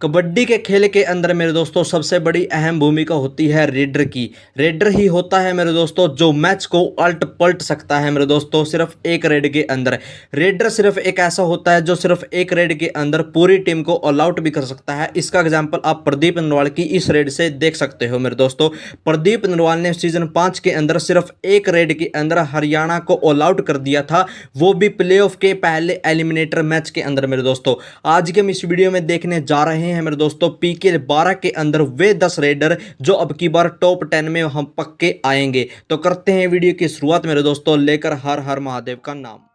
कबड्डी के खेल के अंदर मेरे दोस्तों सबसे बड़ी अहम भूमिका होती है रेडर की। रेडर ही होता है मेरे दोस्तों जो मैच को अल्ट पलट सकता है मेरे दोस्तों सिर्फ एक रेड के अंदर। रेडर सिर्फ एक ऐसा होता है जो सिर्फ एक रेड के अंदर पूरी टीम को ऑल आउट भी कर सकता है। इसका एग्जांपल आप प्रदीप नरवाल की इस रेड से देख सकते हो मेरे दोस्तों। प्रदीप नरवाल ने सीजन 5 के अंदर सिर्फ एक रेड के अंदर हरियाणा को ऑल आउट कर दिया था, वो भी प्लेऑफ के पहले एलिमिनेटर मैच के अंदर मेरे दोस्तों। आज के हम इस वीडियो में देखने जा रहे हैं मेरे दोस्तों पीके 12 के अंदर वे 10 रेडर जो अब की बार टॉप 10 में हम पक्के आएंगे। तो करते हैं वीडियो की शुरुआत मेरे दोस्तों लेकर हर हर महादेव का नाम।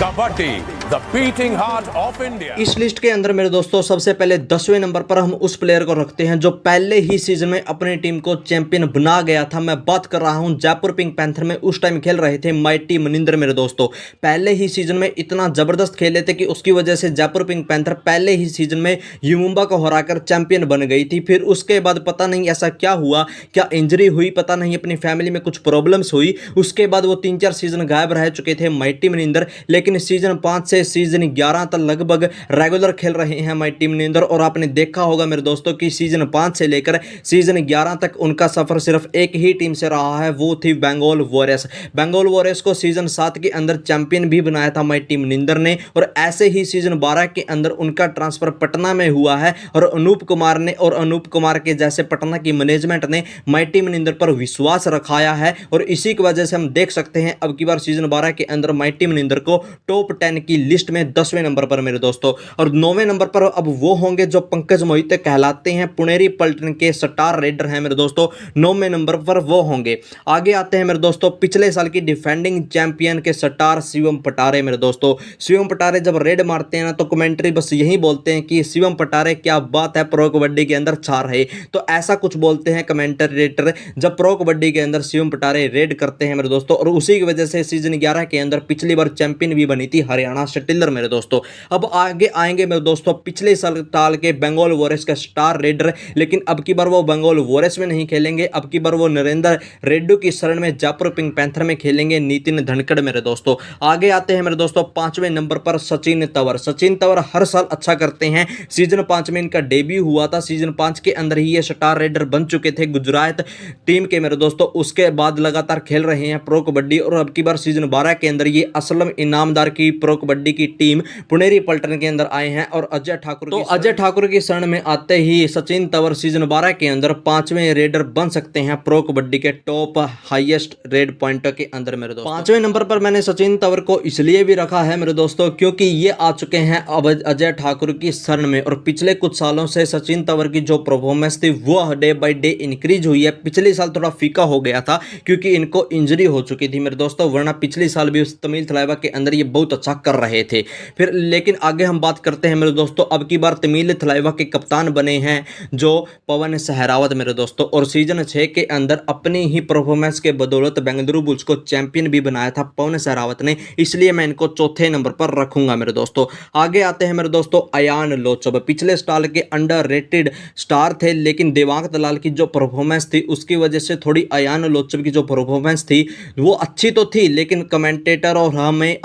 Kabaddi the beating heart of India. इस लिस्ट के अंदर मेरे दोस्तों सबसे पहले 10वें नंबर पर हम उस प्लेयर को रखते हैं जो पहले ही सीजन में अपनी टीम को चैंपियन बना गया था। मैं बात कर रहा हूं जयपुर पिंक पैंथर में उस टाइम खेल रहे थे माइटी मनिंदर मेरे दोस्तों। पहले ही सीजन में इतना जबरदस्त खेले थे कि उसकी वजह से जयपुर पिंक पैंथर पहले ही सीजन में युमुम्बा को हराकर चैंपियन बन गई थी। फिर उसके बाद पता नहीं ऐसा क्या हुआ, क्या इंजरी हुई पता नहीं, अपनी फैमिली में कुछ प्रॉब्लम्स हुई, उसके बाद वो 3-4 सीजन गायब रह चुके थे माइटी मनिंदर। लेकिन सीजन 5 से सीजन 11 तक लगभग रेगुलर खेल रहे हैं माइटी मनिंदर। और आपने देखा होगा मेरे दोस्तों कि सीजन 5 से लेकर सीजन 11 तक उनका सफर सिर्फ एक ही टीम से रहा है, वो थी बंगाल वॉरियर्स। बंगाल वॉरियर्स को सीजन 7 के अंदर चैंपियन भी बनाया था माइटी मनिंदर ने। और ऐसे ही सीजन 12 के अंदर उनका ट्रांसफर पटना में हुआ है और अनूप कुमार के जैसे पटना की मैनेजमेंट ने माइटी मनिंदर पर विश्वास रखाया है। और इसी की वजह से हम देख सकते हैं अब की बार सीजन 12 के अंदर माइटी मनिंदर को टॉप 10 की लिस्ट में 10वें नंबर पर मेरे दोस्तों। और 9वें नंबर पर अब वो होंगे जो पंकज मोहिते कहलाते हैं, पुणेरी पलटन के स्टार रेडर हैं मेरे दोस्तों। 9वें नंबर पर वो होंगे। आगे आते हैं मेरे दोस्तों पिछले साल की डिफेंडिंग चैंपियन के स्टार शिवम पटारे मेरे दोस्तों। शिवम पटारे जब रेड मारते हैं ना तो कमेंट्री बस यही बोलते हैं कि शिवम पटारे क्या बात है, प्रो कबड्डी के अंदर छा रहे। तो ऐसा कुछ बोलते हैं कमेंटेटर जब प्रो कबड्डी के अंदर शिवम पटारे रेड करते हैं मेरे दोस्तों। और उसी की वजह से सीजन 11 के अंदर पिछली बार चैंपियन भी बनी थी हरियाणा स्टीलर मेरे दोस्तों। अब आगे आएंगे मेरे दोस्तों पिछले साल के बंगाल वॉरियर्स का स्टार रेडर, लेकिन अब की बार वो बंगाल वॉरियर्स में नहीं खेलेंगे। अब की बार वो नरेंद्र रेड्डी की शरण में जयपुर पिंक पैंथर में खेलेंगे, नितिन धनखड़ मेरे दोस्तों। आगे आते हैं मेरे दोस्तों 5वें नंबर पर सचिन तंवर। सचिन तंवर हर साल अच्छा करते हैं। सीजन 5 में इनका डेब्यू हुआ था, सीजन 5 के अंदर ही ये स्टार रेडर बन चुके थे गुजरात टीम के मेरे दोस्तों। उसके बाद लगातार खेल रहे हैं प्रो कबड्डी और अब की बार सीजन 12 के अंदर ये असलम इनामदार की प्रो कबड्डी की टीम पुणेरी पलटन के अंदर आए हैं। और अजय ठाकुर की शरण में आते ही सचिन तंवर सीजन 12 के अंदर 5वें रेडर बन सकते हैं प्रो कबड्डी के टॉप हाईएस्ट रेड पॉइंटर के अंदर मेरे दोस्तों। 5वें नंबर पर मैंने सचिन तंवर को इसलिए भी रखा है मेरे दोस्तों क्योंकि ये आ चुके हैं अब अजय ठाकुर की शरण में। और पिछले कुछ सालों से सचिन तंवर की जो परफॉर्मेंस थी वो डे बाय डे इंक्रीज हुई है। पिछले साल थोड़ा फीका हो गया था क्योंकि इनको इंजरी हो चुकी थी मेरे दोस्तों, वरना पिछले साल भी तमिल थलाइवा के अंदर ये बहुत अच्छा कर रहे थे। फिर लेकिन आगे हम बात करते हैं मेरे दोस्तों अब की बार तमिल थलाइवा के कप्तान बने हैं जो पवन सहरावत मेरे दोस्तों। और सीजन 6 के अंदर अपनी ही परफॉर्मेंस के बदौलत बेंगलुरु बुल्स को चैंपियन भी बनाया था पवन सहरावत ने, इसलिए मैं इनको चौथे नंबर पर रखूंगा मेरे दोस्तों। आगे आते हैं मेरे दोस्तों अयान लोचब। पिछले साल के अंडररेटेड स्टार थे, लेकिन देवांग दलाल की जो परफॉर्मेंस थी उसकी वजह से थोड़ी अयान लोचब की जो परफॉर्मेंस थी वो अच्छी तो थी, लेकिन कमेंटेटर और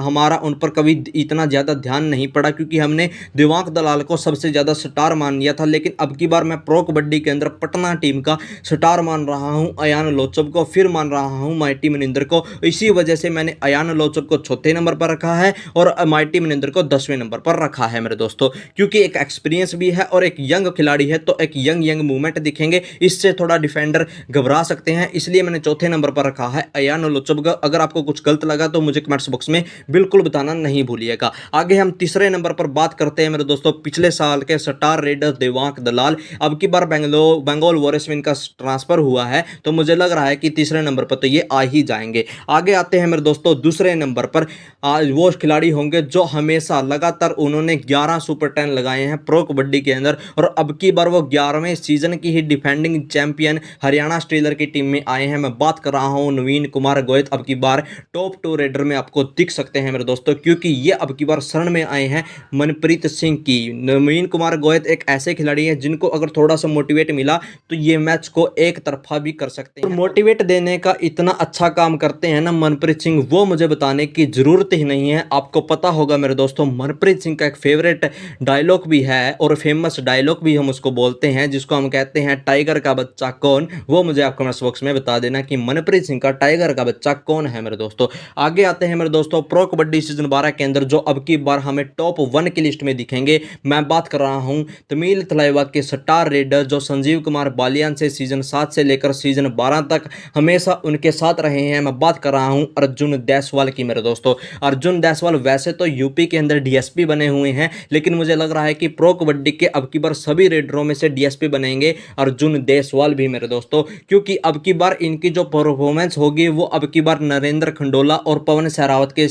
हमारा उन पर कभी इतना ज़्यादा ध्यान नहीं पड़ा क्योंकि हमने देवांग दलाल को सबसे ज़्यादा स्टार मान लिया था। लेकिन अब की बार मैं प्रो कबड्डी के अंदर पटना टीम का स्टार मान रहा हूं अयान लोचब को, फिर मान रहा हूं माइटी मनिंदर को। इसी वजह से मैंने अयान लोचब को चौथे नंबर पर रखा है और माइटी मनिंदर को 10वें नंबर पर रखा है मेरे दोस्तों। क्योंकि एक एक्सपीरियंस भी है और एक यंग खिलाड़ी है तो एक यंग मूवमेंट दिखेंगे, इससे थोड़ा डिफेंडर घबरा सकते हैं, इसलिए मैंने चौथे नंबर पर रखा है अयान लोचब का। अगर आपको कुछ गलत लगा तो मुझे कमेंट्स बॉक्स में बिल्कुल बताना नहीं भूलिएगा। आगे हम तीसरे नंबर पर बात करते हैं मेरे दोस्तों पिछले साल के स्टार रेडर देवांग दलाल। अब की बार बंगाल वॉरियर्स में इनका ट्रांसफर हुआ है तो मुझे लग रहा है कि तीसरे नंबर पर तो ये आ ही जाएंगे। आगे आते हैं मेरे दोस्तों दूसरे नंबर पर वो खिलाड़ी होंगे जो हमेशा लगातार उन्होंने 11 सुपर 10 लगाए हैं प्रो कबड्डी के अंदर। और अब की बार वो 11वें सीजन की ही डिफेंडिंग चैंपियन हरियाणा स्टीलर की टीम में आए हैं। मैं बात कर रहा हूं नवीन कुमार गोयत। अब की बार टॉप 2 रेडर में आपको दिख सकते हैं मेरे मेरे दोस्तों, क्योंकि ये अब की बार शरण में आए हैं मनप्रीत सिंह की। नवीन कुमार गोयत एक ऐसे खिलाड़ी हैं जिनको अगर थोड़ा सा मोटिवेट मिला तो ये मैच को एक तरफा भी कर सकते हैं। और मोटिवेट देने का इतना अच्छा काम करते हैं ना मनप्रीत सिंह, वो मुझे बताने की जरूरत ही नहीं है। आपको पता होगा मेरे दोस्तों, मनप्रीत सिंह का एक फेवरेट डायलॉग भी है और फेमस डायलॉग भी हम उसको बोलते हैं, जिसको हम कहते हैं टाइगर का बच्चा कौन। वो मुझे आप कमेंट्स बॉक्स में बता देना कि मनप्रीत सिंह का टाइगर का बच्चा कौन है मेरे दोस्तों। आगे आते हैं मेरे दोस्तों प्रो कबड्डी सीजन 12 के अंदर जो अब की बार हमें टॉप 1 की लिस्ट में दिखेंगे। मैं बात कर रहा हूं तमिल तलाइवा के स्टार रेडर जो संजीव कुमार बालियान से सीजन 7 से लेकर सीजन 12 तक हमेशा उनके साथ रहे हैं। मैं बात कर रहा हूं अर्जुन देसवाल की मेरे दोस्तों। अर्जुन देसवाल वैसे तो यूपी के अंदर डीएसपी बने हुए हैं, लेकिन मुझे लग रहा है कि प्रो कबड्डी के अब की बार सभी रेडरों में से डीएसपी बनेंगे अर्जुन देसवाल भी मेरे दोस्तों, क्योंकि अब की बार इनकी जो परफॉर्मेंस होगी वो अब की बार नरेंद्र खंडोला और पवन सहरावत के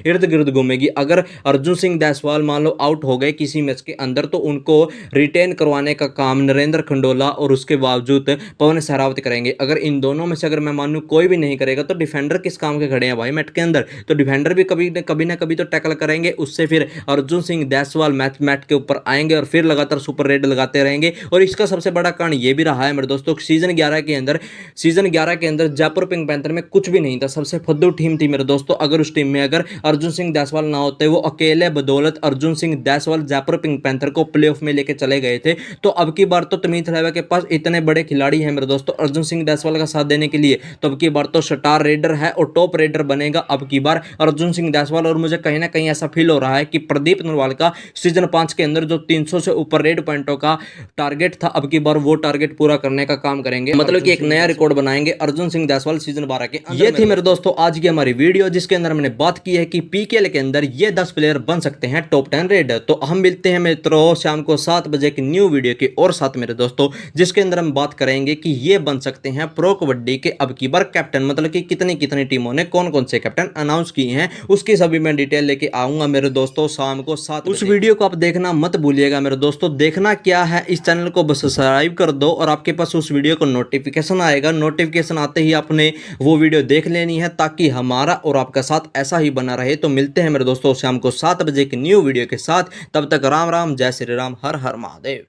इर्द गिर्द घूमेगी। अगर अर्जुन सिंह देसवाल मान लो आउट हो गए किसी मैच के अंदर तो उनको रिटेन करवाने का काम नरेंद्र खंडोला और उसके बावजूद पवन सहरावत करेंगे। अगर इन दोनों में से अगर मैं मानूं कोई भी नहीं करेगा तो डिफेंडर किस काम के खड़े हैं भाई मैट के अंदर, तो डिफेंडर भी कभी ना कभी तो टैकल करेंगे। उससे फिर अर्जुन सिंह देसवाल मैट के ऊपर आएंगे और फिर लगातार सुपर रेड लगाते रहेंगे। और इसका सबसे बड़ा कारण ये भी रहा है मेरे दोस्तों, सीजन 11 के अंदर जयपुर पिंक पैंथर में कुछ भी नहीं था, सबसे फद्दू टीम थी मेरे दोस्तों। अगर उस टीम में अगर अर्जुन सिंह देसवाल ना होते, वो अकेले बदौलत अर्जुन सिंह देसवाल जयपुर पिंक पैंथर को प्लेऑफ में लेके चले गए थे। तो अब की बार तो तमीत तलाइवा के पास इतने बड़े खिलाड़ी हैं मेरे दोस्तों अर्जुन सिंह देसवाल का साथ देने के लिए, तो अब की बार तो स्टार रेडर है और टॉप रेडर बनेगा अब की बार अर्जुन सिंह देसवाल। और मुझे कहीं ना कहीं ऐसा फील हो रहा है कि प्रदीप नरवाल का सीजन 5 के अंदर जो 300 से ऊपर रेड पॉइंटों का टारगेट था, अब की बार वो टारगेट पूरा करने का काम करेंगे, मतलब कि एक नया रिकॉर्ड बनाएंगे अर्जुन सिंह देसवाल सीजन 12 के। ये थी मेरे दोस्तों आज की हमारी वीडियो, जिसके अंदर मैंने बात की है कि पीकेएल के अंदर ये 10 प्लेयर बन सकते हैं टॉप 10 रेडर। तो हम मिलते हैं मित्रों शाम को 7 बजे की न्यू वीडियो के और साथ मेरे दोस्तों, जिसके अंदर हम बात करेंगे कि ये बन सकते हैं प्रो कबड्डी के अब की बार कैप्टन, मतलब कि कितनी टीमों ने कौन कौन से कैप्टन अनाउंस किए हैं, उसकी सभी मैं डिटेल लेके आऊंगा मेरे दोस्तों शाम को 7 बजे। उस वीडियो को आप देखना मत भूलिएगा मेरे दोस्तों। देखना क्या है, इस चैनल को बस सब्सक्राइब कर दो और आपके पास उस वीडियो को नोटिफिकेशन आएगा। नोटिफिकेशन आते ही आपने वो वीडियो देख लेनी है ताकि हमारा और आपका साथ ऐसा ही बना रहे। तो मिलते हैं मेरे दोस्तों शाम को 7 बजे की न्यू वीडियो के साथ। तब तक राम राम, जय श्री राम, हर हर महादेव।